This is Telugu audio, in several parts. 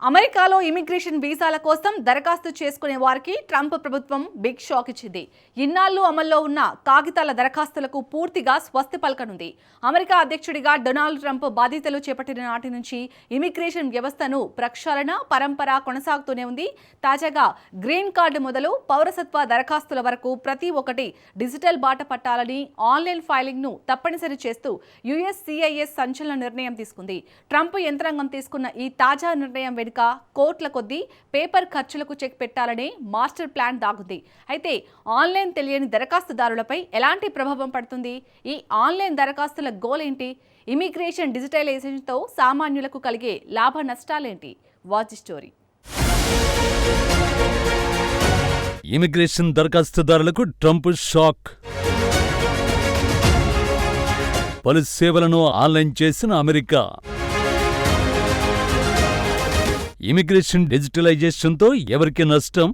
అమెరికాలో ఇమిగ్రేషన్ వీసాల కోసం దరఖాస్తు చేసుకునే వారికి ట్రంప్ ప్రభుత్వం బిగ్ షాక్ ఇచ్చింది. ఇన్నాళ్లు అమల్లో ఉన్న కాగితాల దరఖాస్తులకు పూర్తిగా స్వస్తి పలకనుంది. అమెరికా అధ్యక్షుడిగా డొనాల్డ్ ట్రంప్ బాధ్యతలు చేపట్టిన నాటి నుంచి ఇమిగ్రేషన్ వ్యవస్థను ప్రక్షాళన పరంపర కొనసాగుతూనే ఉంది. తాజాగా గ్రీన్ కార్డు మొదలు పౌరసత్వ దరఖాస్తుల వరకు ప్రతి ఒక్కటి డిజిటల్ బాట పట్టాలని ఆన్లైన్ ఫైలింగ్ ను తప్పనిసరి చేస్తూ USCIS సంచలన నిర్ణయం తీసుకుంది. ట్రంప్ యంత్రాంగం తీసుకున్న ఈ తాజా నిర్ణయం వెనుక కోట్ల కొద్దీ పేపర్ ఖర్చులకు చెక్ పెట్టాలనే మాస్టర్ ప్లాన్ దాగుంది. అయితే ఆన్లైన్ తెలియని దరఖాస్తుదారులపై ఎలాంటి ప్రభావం పడుతుంది? ఈ ఆన్లైన్ దరఖాస్తుల గోల్ ఏంటి? ఇమిగ్రేషన్ డిజిటలైజేషన్తో సామాన్యులకు కలిగే లాభ నష్టాలేంటి? Watch story. ఇమిగ్రేషన్ దరఖాస్తుదారులకు ట్రంప్ షాక్. పలు సేవలను ఆన్లైన్ చేసిన అమెరికా. ఇమిగ్రేషన్ డిజిటలైజేషన్తో ఎవరికి నష్టం?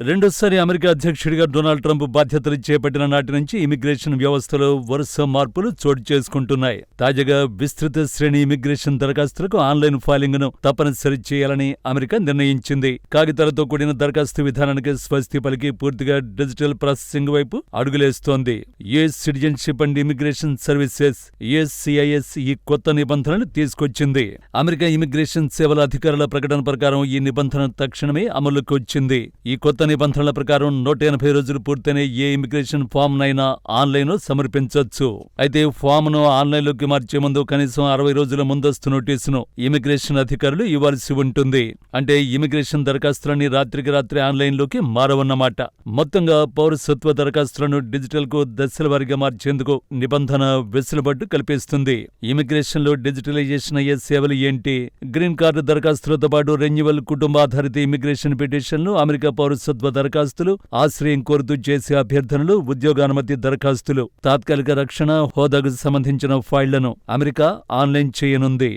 రెండోసారి అమెరికా అధ్యక్షుడిగా డొనాల్డ్ ట్రంప్ బాధ్యతలు చేపట్టిన నాటి నుంచి ఇమిగ్రేషన్ వ్యవస్థలో వరుస మార్పులు చోటు చేసుకుంటున్నాయి. తాజాగా విస్తృత శ్రేణి ఇమిగ్రేషన్ దరఖాస్తులకు ఆన్లైన్ ఫైలింగ్ ను తప్పనిసరి చేయాలని అమెరికా నిర్ణయించింది. కాగితాలతో కూడిన దరఖాస్తు విధానానికి స్వస్తి పలికి పూర్తిగా డిజిటల్ ప్రాసెసింగ్ వైపు అడుగులేస్తోంది. US citizenship and immigration services USCIS ఈ కొత్త నిబంధనలు తీసుకొచ్చింది. అమెరికా ఇమిగ్రేషన్ సేవల అధికారుల ప్రకటన ప్రకారం ఈ నిబంధన తక్షణమే అమలుకు వచ్చింది. ఈ కొత్త నిబంధనల ప్రకారం 180 రోజులు పూర్తయిన ఏ ఇమిగ్రేషన్ ఫామ్ నైనా ఆన్లైన్ సమర్పించవచ్చు. అయితే ఫామ్ ను ఆన్లైన్ లోకి మార్చే ముందు కనీసం 60 రోజుల ముందస్తు నోటీసును ఇమిగ్రేషన్ అధికారులు ఇవ్వాల్సి ఉంటుంది. అంటే ఇమిగ్రేషన్ దరఖాస్తులన్నీ రాత్రికి రాత్రి ఆన్లైన్ లోకి మారవన్నమాట. మొత్తంగా పౌరసత్వ దరఖాస్తులను డిజిటల్ కు దశల వారీగా మార్చేందుకు నిబంధన వెసులుబాటు కల్పిస్తుంది. ఇమిగ్రేషన్ లో డిజిటలైజేషన్ అయ్యే సేవలు ఏంటి? గ్రీన్ కార్డు దరఖాస్తులతో పాటు రెన్యువల్ కుటుంబాధారిత ఇమిగ్రేషన్ పిటిషన్లు, అమెరికా పౌరసత్వ దరఖాస్తులు, ఆశ్రయం కోరుతూ చేసే అభ్యర్థనలు, ఉద్యోగానుమతి దరఖాస్తులు, తాత్కాలిక రక్షణ, హోదాకు సంబంధించిన ఫైళ్లను అమెరికా ఆన్లైన్ చేయనుంది.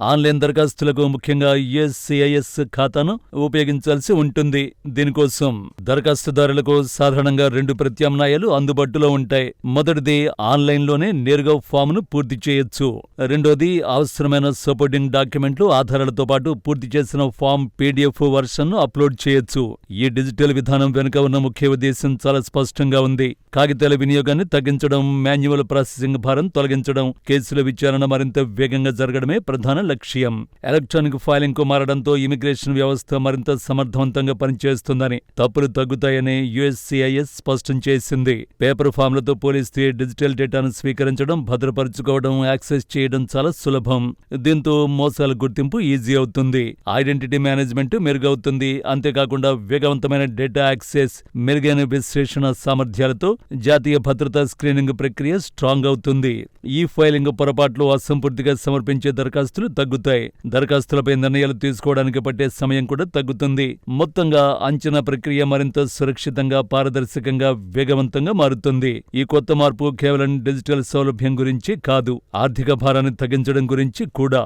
ఆన్లైన్ దరఖాస్తులకు ముఖ్యంగా USCIS ఖాతాను ఉపయోగించాల్సి ఉంటుంది. దీనికోసం దరఖాస్తుదారులకు సాధారణంగా 2 ప్రత్యామ్నాయాలు అందుబాటులో ఉంటాయి. మొదటిది ఆన్లైన్లోనే నేరుగా ఫామ్ను పూర్తి చేయొచ్చు. రెండోది అవసరమైన సపోర్టింగ్ డాక్యుమెంట్లు, ఆధారాలతో పాటు పూర్తి చేసిన ఫామ్ PDF వర్షన్ను అప్లోడ్ చేయొచ్చు. ఈ డిజిటల్ విధానం వెనుక ఉన్న ముఖ్య ఉద్దేశం చాలా స్పష్టంగా ఉంది. కాగితాల వినియోగాన్ని తగ్గించడం, మాన్యువల్ ప్రాసెసింగ్ భారం తొలగించడం, కేసుల విచారణ మరింత వేగంగా జరగడమే ప్రధాన లక్ష్యం. ఎలక్ట్రానిక్ ఫైలింగ్ కు మారడంతో ఇమిగ్రేషన్ వ్యవస్థ మరింత సమర్థవంతంగా పనిచేస్తుందని, తప్పులు తగ్గుతాయని USCIS స్పష్టం చేసింది. పేపర్ ఫామ్లతో పోలిస్తే డిజిటల్ డేటాను స్వీకరించడం, భద్రపరుచుకోవడం, యాక్సెస్ చేయడం చాలా సులభం. దీంతో మోసాల గుర్తింపు ఈజీ అవుతుంది. ఐడెంటిటీ మేనేజ్మెంట్ మెరుగవుతుంది. అంతేకాకుండా వేగవంతమైన డేటా యాక్సెస్, మెరుగైన విశ్లేషణ సామర్థ్యాలతో జాతీయ భద్రతా స్క్రీనింగ్ ప్రక్రియ స్ట్రాంగ్ అవుతుంది. ఈ ఫైలింగ్ పొరపాట్లు, అసంపూర్తిగా సమర్పించే దరఖాస్తులు తగ్గుతాయి. దరఖాస్తులపై నిర్ణయాలు తీసుకోవడానికి పట్టే సమయం కూడా తగ్గుతుంది. మొత్తంగా అంచనా ప్రక్రియ మరింత సురక్షితంగా, పారదర్శకంగా, వేగవంతంగా మారుతుంది. ఈ కొత్త మార్పు కేవలం డిజిటల్ సౌలభ్యం గురించి కాదు, ఆర్థిక భారాన్ని తగ్గించడం గురించి కూడా.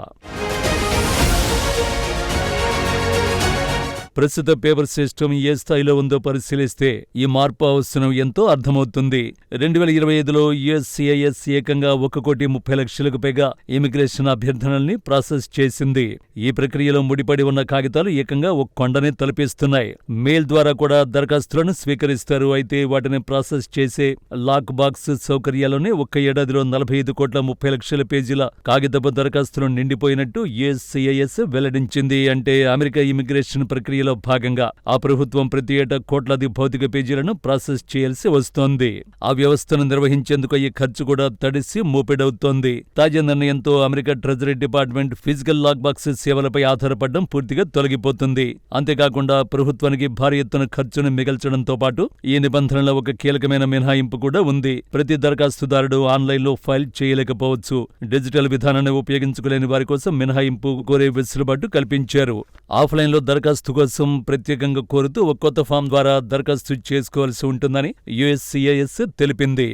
ప్రస్తుత పేపర్ సిస్టమ్ ఏ స్థాయిలో ఉందో పరిశీలిస్తే ఈ మార్పు అవసరం ఎంతో అర్థమవుతుంది. 2025లో USCIS ఏకంగా 1,30,00,000కు పైగా ఇమిగ్రేషన్ అభ్యర్థనల్ని ప్రాసెస్ చేసింది. ఈ ప్రక్రియలో ముడిపడి ఉన్న కాగితాలు ఏకంగా ఒక కొండనే తలపిస్తున్నాయి. మెయిల్ ద్వారా కూడా దరఖాస్తులను స్వీకరిస్తారు. అయితే వాటిని ప్రాసెస్ చేసే లాక్ బాక్స్ సౌకర్యాల్లోనే ఒక్క ఏడాదిలో 45,30,00,000 పేజీల కాగితపు దరఖాస్తులు నిండిపోయినట్టు USCIS వెల్లడించింది. అంటే అమెరికా ఇమిగ్రేషన్ ప్రక్రియలో భాగంగా ఆ ప్రభుత్వం ప్రతి ఏటా కోట్లాది భౌతిక పేజీలను ప్రాసెస్ చేయాల్సి వస్తోంది. ఆ వ్యవస్థను నిర్వహించేందుకు ఈ ఖర్చు కూడా తడిసి మోపెడవుతోంది. తాజా నిర్ణయంతో America treasury department physical lock box సేవలపై ఆధారపడడం పూర్తిగా తొలగిపోతుంది. అంతేకాకుండా ప్రభుత్వానికి భారీ ఎత్తున ఖర్చును మిగల్చడంతో పాటు ఈ నిబంధనలో ఒక కీలకమైన మినహాయింపు కూడా ఉంది. ప్రతి దరఖాస్తుదారుడు ఆన్లైన్లో ఫైల్ చేయలేకపోవచ్చు. డిజిటల్ విధానాన్ని ఉపయోగించుకోలేని వారి కోసం మినహాయింపు కోరే వెసులుబాటు కల్పించారు. ఆఫ్లైన్లో దరఖాస్తు కోసం ప్రత్యేకంగా కోరుతూ ఒక కొత్త ఫామ్ ద్వారా దరఖాస్తు చేసుకోవాల్సి ఉంటుందని USCIS తెలిపింది.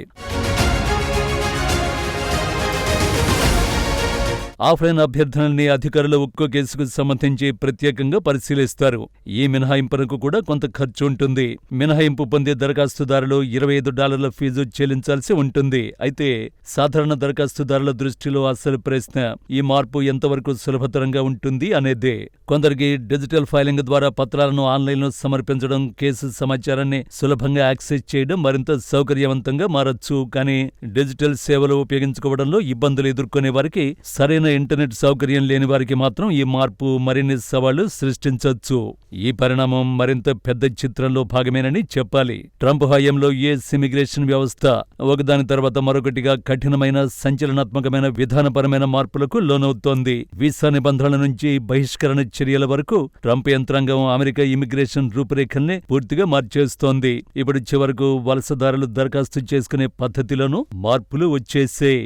ఆఫ్లైన్ అభ్యర్థనల్ని అధికారులు ఒక్కో కేసుకు సంబంధించి ప్రత్యేకంగా పరిశీలిస్తారు. ఈ మినహాయింపునకు కూడా కొంత ఖర్చు ఉంటుంది. మినహాయింపు పొందే దరఖాస్తుదారులు $25 ఫీజు చెల్లించాల్సి ఉంటుంది. అయితే సాధారణ దరఖాస్తుదారుల దృష్టిలో అసలు ప్రశ్న ఈ మార్పు ఎంతవరకు సులభతరంగా ఉంటుంది అనేదే. కొందరికి డిజిటల్ ఫైలింగ్ ద్వారా పత్రాలను ఆన్లైన్లో సమర్పించడం, కేసు సమాచారాన్ని సులభంగా యాక్సెస్ చేయడం మరింత సౌకర్యవంతంగా మారచ్చు. కానీ డిజిటల్ సేవలు ఉపయోగించుకోవడంలో ఇబ్బందులు ఎదుర్కొనే వారికి, సరైన ఇంటర్నెట్ సౌకర్యం లేని వారికి మాత్రం ఈ మార్పు మరిన్ని సవాళ్లు సృష్టించవచ్చు. ఈ పరిణామం మరింత పెద్ద చిత్రంలో భాగమేనని చెప్పాలి. ట్రంప్ హయాంలో యుఎస్ ఇమిగ్రేషన్ వ్యవస్థ ఒకదాని తర్వాత మరొకటిగా కఠినమైన, సంచలనాత్మకమైన విధానపరమైన మార్పులకు లోనవుతోంది. వీసా నిబంధనల నుంచి బహిష్కరణ చర్యల వరకు ట్రంప్ యంత్రాంగం అమెరికా ఇమిగ్రేషన్ రూపురేఖల్ని పూర్తిగా మార్చేస్తోంది. ఇప్పుడు చివరకు వలసదారులు దరఖాస్తు చేసుకునే పద్ధతిలోనూ మార్పులు వచ్చేసాయి.